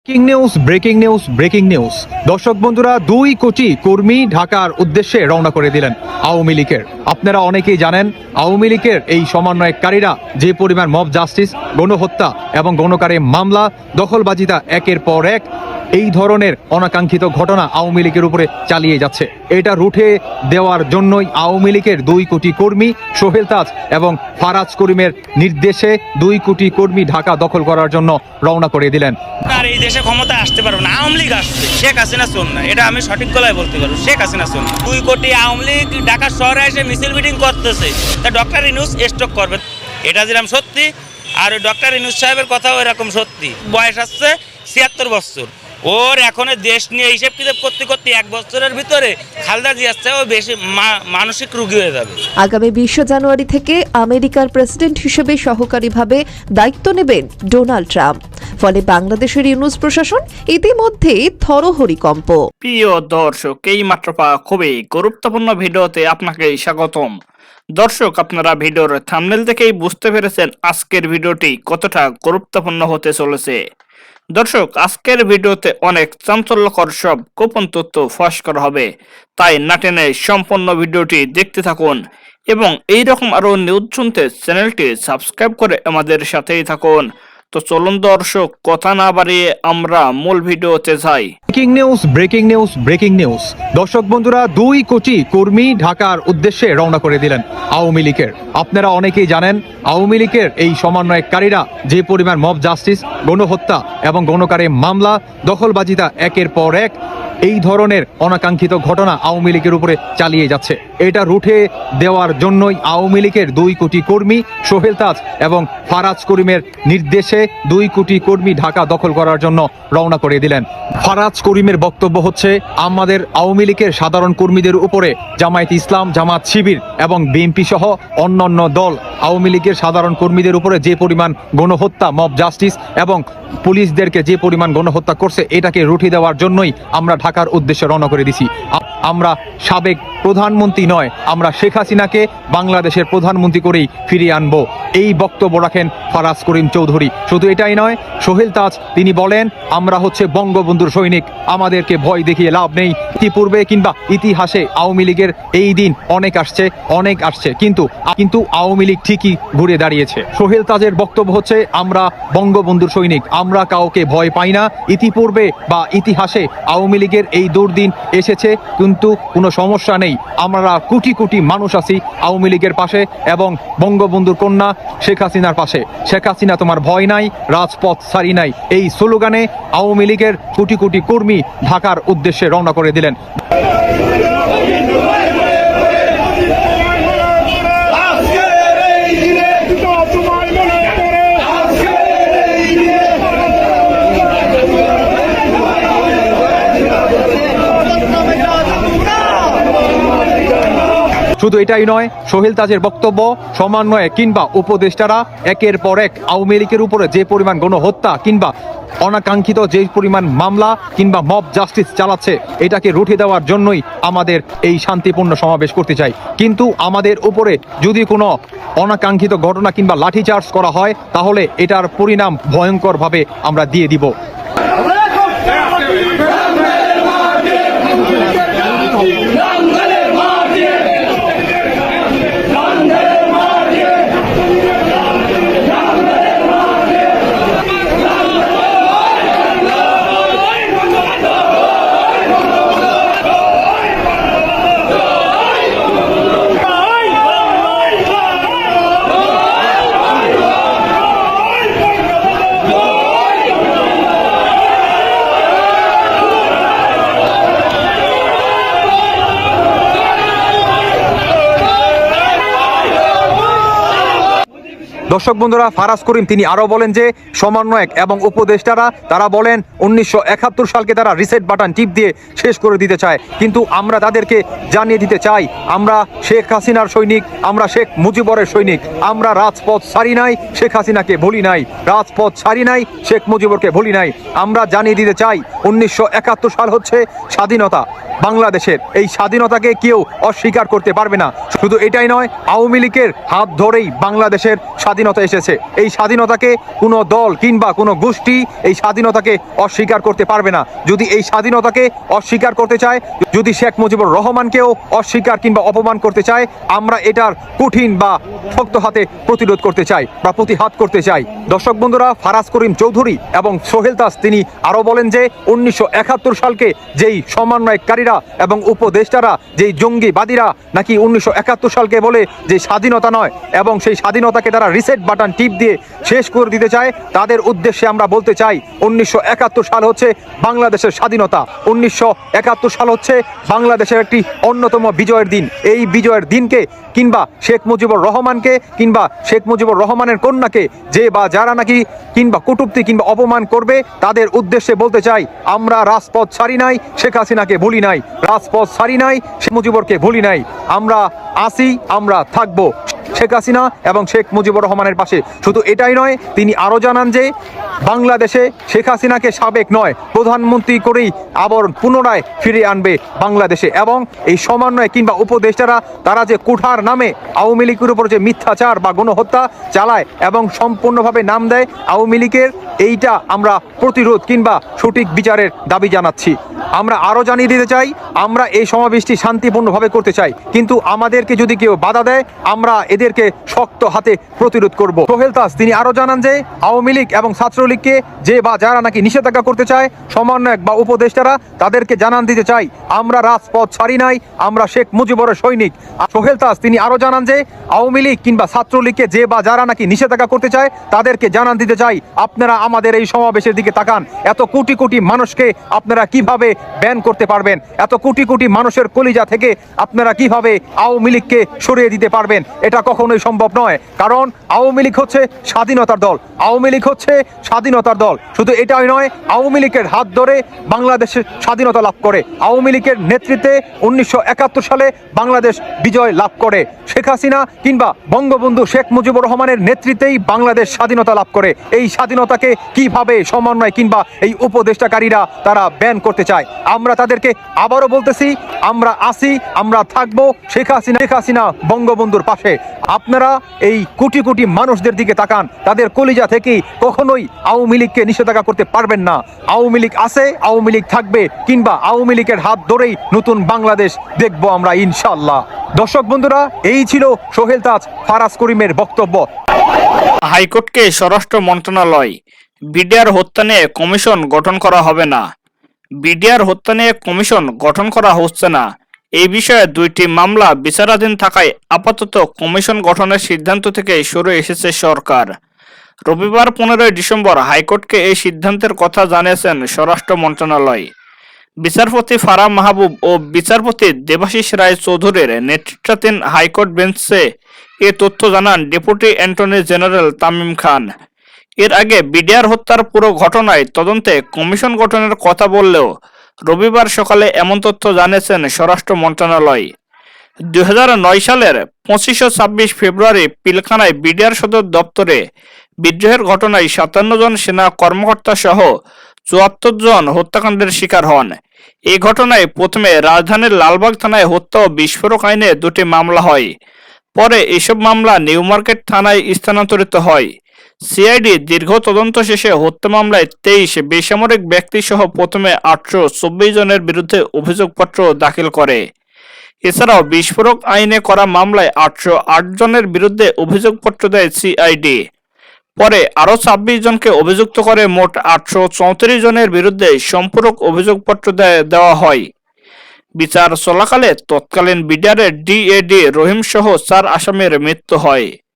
Breaking news দর্শক বন্ধুরা, 2 কোটি কর্মী ঢাকার উদ্দেশ্যে রওনা করে দিলেন আওয়ামী লীগের। আপনারা অনেকেই জানেন আওয়ামী লীগের এই সমন্বয়কারীরা যে পরিমাণ মব জাস্টিস, গণহত্যা এবং গণকারে মামলা, দখলবাজিতা একের পর এক এই ধরনের অনাকাঙ্ক্ষিত ঘটনা আওয়ামী লীগের উপরে চালিয়ে যাচ্ছে। এটা রুখে দেওয়ার জন্যই আওয়ামী লীগের 2 কোটি কর্মী সোহেল তাজ এবং ফারাজ করিমের নির্দেশে 2 কোটি কর্মী ঢাকা দখল করার জন্য রওনা করে দিলেন। আর এই দেশে ক্ষমতা আসতে পারবে না, আওয়ামী লীগ আসছে, শেখ হাসিনা শোন না, এটা আমি সঠিক গলায় বলতে পারবো, শেখ হাসিনা শোন। 2 কোটি আওয়ামী লীগ ঢাকা শহরে এসে মিছিল মিটিং করতেছে, তা ডক্টর ইউনূস স্টক করবে, এটা যেরকম সত্যি। আর ডক্টর ইউনূস সাহেবের কথাও এরকম সত্যি। বয়স আসছে 76 বছর, ওর এখন দেশ নিয়ে হিসেব কিতাব করতে করতে 1 বছরের ভিতরে খালেদা জিয়ার চেয়েও বেশি মানসিক রোগী হয়ে যাবে। আগামী 20 জানুয়ারি থেকে আমেরিকার প্রেসিডেন্ট হিসেবে সহকারীভাবে দায়িত্ব নেবেন ডোনাল্ড ট্রাম্প। ফলে বাংলাদেশের ইউনূস প্রশাসন ইতিমধ্যেই থরহরিকম্প। প্রিয় দর্শক, এই মাত্র পাওয়া খুবই গুরুত্বপূর্ণ ভিডিওতে আপনাকে স্বাগতম। দর্শক, আপনারা ভিডিওর থাম্বনেল দেখেই বুঝতে পেরেছেন আজকের ভিডিওটি কতটা গুরুত্বপূর্ণ হতে চলেছে। দর্শক, আজকের ভিডিওতে অনেক চাঞ্চল্যকর সব গোপন তথ্য ফাঁস করা হবে, তাই না টেনে সম্পূর্ণ ভিডিওটি দেখতে থাকুন এবং এইরকম আরো নিউজ শুনতে চ্যানেলটি সাবস্ক্রাইব করে আমাদের সাথেই থাকুন। তো চলুন দর্শক, কথা না বাড়িয়ে আমরা মূল ভিডিওতে যাই। ব্রেকিং নিউজ দর্শক বন্ধুরা, 2 কোটি কর্মী ঢাকার উদ্দেশ্যে রওনা করে দিলেন আওয়ামী লীগের। আপনারা অনেকেই জানেন আওয়ামী লীগের এই সমন্বয়কারীরা যে পরিমাণ মব জাস্টিস, গণহত্যা এবং গণকারে মামলা, দখলবাজিতা একের পর এক এই ধরনের অনাকাঙ্ক্ষিত ঘটনা আওয়ামী লীগের উপরে চালিয়ে যাচ্ছে। এটা রুখে দেওয়ার জন্যই আওয়ামী লীগের 2 কোটি কর্মী সোহেল তাজ এবং ফারাজ করিমের নির্দেশে 2 কোটি কর্মী ঢাকা দখল করার জন্য রওনা করে দিলেন। ফারাজ করিমের বক্তব্য হচ্ছে, আমাদের আওয়ামী লীগের সাধারণ কর্মীদের উপরে জামায়াত ইসলাম, জামাত শিবির এবং বিএনপি সহ অন্যান্য দল আওয়ামী লীগের সাধারণ কর্মীদের উপরে যে পরিমাণ গণহত্যা, মব জাস্টিস এবং পুলিশদেরকে যে পরিমাণ গণহত্যা করছে, এটাকে রুখে দেওয়ার জন্যই আমরা ঢাকার উদ্দেশ্যে রওনা করে দিছি। আমরা সাবেক প্রধানমন্ত্রী নয়, আমরা শেখ হাসিনাকে বাংলাদেশের প্রধানমন্ত্রী করেই ফিরিয়ে আনবো, এই বক্তব্য রাখেন ফারাজ করিম চৌধুরী। শুধু এটাই নয়, সোহেল তাজ তিনি বলেন, আমরা হচ্ছে বঙ্গবন্ধুর সৈনিক, আমাদেরকে ভয় দেখিয়ে লাভ নেই। ইতিপূর্বে কিংবা ইতিহাসে আওয়ামী লীগের এই দিন অনেক আসছে, কিন্তু আওয়ামী লীগ ঠিকই ঘুরে দাঁড়িয়েছে। সোহেল তাজের বক্তব্য হচ্ছে, আমরা বঙ্গবন্ধুর সৈনিক, আমরা কাউকে ভয় পাই না। ইতিপূর্বে বা ইতিহাসে আওয়ামী লীগের এই দুর্দিন এসেছে, কিন্তু কোনো সমস্যা নেই, আমরা কোটি কোটি মানুষ আছি আওয়ামী লীগের পাশে এবং বঙ্গবন্ধুর কন্যা শেখ হাসিনার পাশে। শেখ হাসিনা তোমার ভয় নাই, রাজপথ ছাড়ি নাই, এই স্লোগানে আওয়ামী লীগের কোটি কোটি কর্মী ঢাকার উদ্দেশ্যে রওনা করে দিলেন। শুধু এটাই নয়, সোহেল তাজের বক্তব্য, সমন্বয়ে কিংবা উপদেষ্টারা একের পর এক আওয়ামী লীগের উপরে যে পরিমাণ গণহত্যা কিংবা অনাকাঙ্ক্ষিত যে পরিমাণ মামলা কিংবা মব জাস্টিস চালাচ্ছে, এটাকে রুখে দেওয়ার জন্যই আমাদের এই শান্তিপূর্ণ সমাবেশ করতে চাই। কিন্তু আমাদের উপরে যদি কোনো অনাকাঙ্ক্ষিত ঘটনা কিংবা লাঠিচার্জ করা হয়, তাহলে এটার পরিণাম ভয়ঙ্করভাবে আমরা দিয়ে দিব। দর্শক বন্ধুরা, ফারাজ করিম তিনি আরো বলেন যে সমন্বয়ক এবং উপদেষ্টারা তারা বলেন 1971 সালকে তারা রিসেট বাটন টিপ দিয়ে শেষ করে দিতে চায়, কিন্তু আমরা তাদেরকে জানিয়ে দিতে চাই, আমরা শেখ হাসিনার সৈনিক, আমরা শেখ মুজিবরের সৈনিক, আমরা রাজপথ ছাড়ি নাই, শেখ হাসিনাকে ভুলি নাই, রাজপথ ছাড়ি নাই, শেখ মুজিবরকে ভুলি নাই। আমরা জানিয়ে দিতে চাই 1971 সাল হচ্ছে স্বাধীনতা বাংলাদেশের, এই স্বাধীনতাকে কেউ অস্বীকার করতে পারবে না। শুধু এটাই নয়, আওয়ামী লীগের হাত ধরেই বাংলাদেশের স্বাধীনতা স্বাধীনতা এসেছে। এই স্বাধীনতাকে কোনো দল কিংবা কোনো গোষ্ঠী এই স্বাধীনতাকে অস্বীকার করতে পারবে না। যদি এই স্বাধীনতাকে অস্বীকার করতে চায়, যদি শেখ মুজিবুর রহমানকেও অস্বীকার কিংবা অপমান করতে চায়, আমরা এটার কঠিন বা শক্ত হাতে প্রতিরোধ করতে চাই বা প্রতিহাত করতে চাই। দর্শক বন্ধুরা, ফারাজ করিম চৌধুরী এবং সোহেল তাজ তিনি আরও বলেন যে 1971 সালকে যেই সমন্বয়কারীরা এবং উপদেষ্টারা, যেই জঙ্গিবাদীরা নাকি 1971 সালকে বলে যে স্বাধীনতা নয় এবং সেই স্বাধীনতাকে তারা রিসেট বাটন টিপ দিয়ে শেষ করে দিতে চায়, তাদের উদ্দেশ্যে আমরা বলতে চাই 1971 সাল হচ্ছে বাংলাদেশের স্বাধীনতা। 1971 সাল হচ্ছে বাংলাদেশের একটি অন্যতম বিজয়ের দিন। এই বিজয়ের দিনকে কিংবা শেখ মুজিবুর রহমানকে কিংবা শেখ মুজিবুর রহমানের কন্যাকে যে বা যারা নাকি কিংবা কটূক্তি কিংবা অপমান করবে, তাদের উদ্দেশ্যে বলতে চাই আমরা রাজপথ ছাড়ি নাই, শেখ হাসিনাকে ভুলি নাই, রাজপথ ছাড়ি নাই, শেখ মুজিবুরকে ভুলি নাই। আমরা আসি, আমরা থাকবো শেখ হাসিনা এবং শেখ মুজিবুর রহমানের পাশে। শুধু এটাই নয়, তিনি আরও জানান যে বাংলাদেশে শেখ হাসিনাকে সাবেক নয় প্রধানমন্ত্রী করেই আবার পুনরায় ফিরে আনবে বাংলাদেশে। এবং এই সমন্বয় কিংবা উপদেষ্টারা তারা যে কুঠার নামে আওয়ামী লীগের উপর যে মিথ্যাচার বা গণহত্যা চালায় এবং সম্পূর্ণভাবে নাম দেয় আওয়ামী লীগের, এইটা আমরা প্রতিরোধ কিংবা সঠিক বিচারের দাবি জানাচ্ছি। আমরা আরও জানিয়ে দিতে চাই, আমরা এই সমাবেশটি শান্তিপূর্ণভাবে করতে চাই, কিন্তু আমাদেরকে যদি কেউ বাধা দেয় আমরা এদেরকে শক্ত হাতে প্রতিরোধ করব। সোহেল তাজ তিনি আরও জানান যে আওয়ামী লীগ এবং ছাত্রলীগকে যে বা যারা নাকি নিষেধাজ্ঞা করতে চায়, সমন্বয়ক বা উপদেষ্টারা, তাদেরকে জানান দিতে চাই আমরা রাজপথ ছাড়ি নাই, আমরা শেখ মুজিবুরের সৈনিক। সোহেল তাজ তিনি আরও জানান যে আওয়ামী লীগ কিংবা ছাত্রলীগকে যে বা যারা নাকি নিষেধাজ্ঞা করতে চায়, তাদেরকে জানান দিতে চাই আপনারা আমাদের এই সমাবেশের দিকে তাকান। এত কোটি কোটি মানুষকে আপনারা কিভাবে ব্যান করতে পারবেন? এত কোটি কোটি মানুষের কলিজা থেকে আপনারা কিভাবে আওয়ামী লীগকে সরিয়ে দিতে পারবেন? এটা কখনোই সম্ভব নয়, কারণ আওয়ামী লীগ হচ্ছে স্বাধীনতার দল, আওয়ামী লীগ হচ্ছে স্বাধীনতার দল। শুধু এটাই নয়, আওয়ামী লীগের হাত ধরে বাংলাদেশের স্বাধীনতা লাভ করে, আওয়ামী লীগের নেতৃত্বে 1971 সালে বাংলাদেশ বিজয় লাভ করে, শেখ হাসিনা কিংবা বঙ্গবন্ধু শেখ মুজিবুর রহমানের নেতৃত্বেই বাংলাদেশ স্বাধীনতা লাভ করে। এই স্বাধীনতাকে কিভাবে সমন্বয় কিংবা এই উপদেষ্টাকারীরা তারা ব্যান করতে চায়? আমরা তাদেরকে আবারও বলতেছি, আমরা আসি, আমরা থাকবো শেখ হাসিনা বঙ্গবন্ধুর পাশে। আপনারা এই কোটি কোটি মানুষদের দিকে তাকান, তাদের কলিজা থেকেই কখনোই আওয়ামী লীগকে নিষেধাজ্ঞা করতে পারবেন না। আওয়ামী লীগ আছে, আওয়ামী লীগ থাকবে, কিংবা আওয়ামী লীগের হাত ধরেই নতুন বাংলাদেশ দেখবো আমরা ইনশাল্লাহ। দর্শক বন্ধুরা, এই ছিল সোহেল তাজ ফারাজ করিমের বক্তব্য। হাইকোর্টকে স্বরাষ্ট্র মন্ত্রণালয় বিডিআর হত্যা নিয়ে কমিশন গঠন করা হবে না। বিডিআর হত্যা নিয়ে কমিশন গঠন করা হচ্ছে না। এই বিষয়ে 2টি মামলা বিচারাধীন থাকায় আপাতত কমিশন গঠনের সিদ্ধান্ত থেকে সরে এসেছে সরকার। রবিবার 15 ডিসেম্বর হাইকোর্টকে এই সিদ্ধান্তের কথা জানিয়েছেন স্বরাষ্ট্র মন্ত্রণালয়। বিচারপতি ফারাহ মাহবুব ও বিচারপতি দেবাশিস রায় চৌধুরীর নেতৃত্বাধীন হাইকোর্ট বেঞ্চে এ তথ্য জানান ডেপুটি অ্যাটর্নি জেনারেল তামিম খান। এর আগে বিডিআর হত্যার পুরো ঘটনায় তদন্তে কমিশন গঠনের কথা বললেও রবিবার সকালে এমন তথ্য জানিয়েছেন স্বরাষ্ট্র মন্ত্রণালয়। 2009 সালের 25 ও 26 ফেব্রুয়ারি পিলখানায় বিডিআর সদর দপ্তরে বিদ্রোহের ঘটনায় 57 জন সেনা কর্মকর্তা সহ 74 জন হত্যাকাণ্ডের শিকার হন। এই ঘটনায় প্রথমে রাজধানীর লালবাগ থানায় হত্যা ও বিস্ফোরক আইনে 2টি মামলা হয়। পরে এসব মামলা নিউ মার্কেট থানায় স্থানান্তরিত হয়। সিআইডি দীর্ঘ তদন্ত শেষে হত্যা মামলায় 23 বেসামরিক ব্যক্তি সহ প্রথমে 824 জনের বিরুদ্ধে অভিযোগপত্র দাখিল করে। এছাড়াও বিস্ফোরক আইনে করা মামলায় 808 জনের বিরুদ্ধে অভিযোগপত্র দেয় সিআইডি। পরে আরও 26 জনকে অভিযুক্ত করে মোট 834 জনের বিরুদ্ধে সম্পূরক অভিযোগপত্র দেওয়া হয়। বিচার চলাকালে তৎকালীন বিডিআরের ডিএডি রহিম সহ 4 আসামির মৃত্যু হয়।